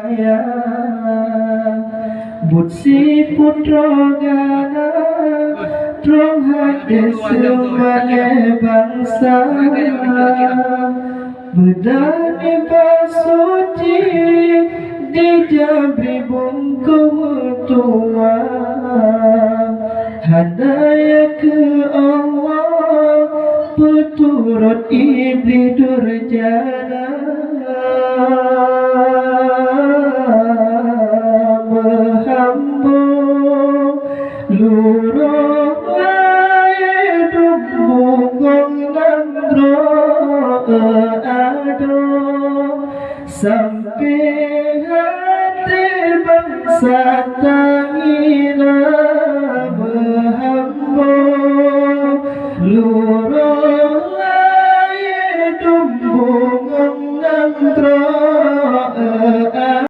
Ya Butsi putra gana Trong hati sebagai bangsa Berdani basuci Di jabri bungkung tua Hadaya ke Allah Peturut iblis durjana Luruh hidup bungkung nandro ado Sampai hati bangsa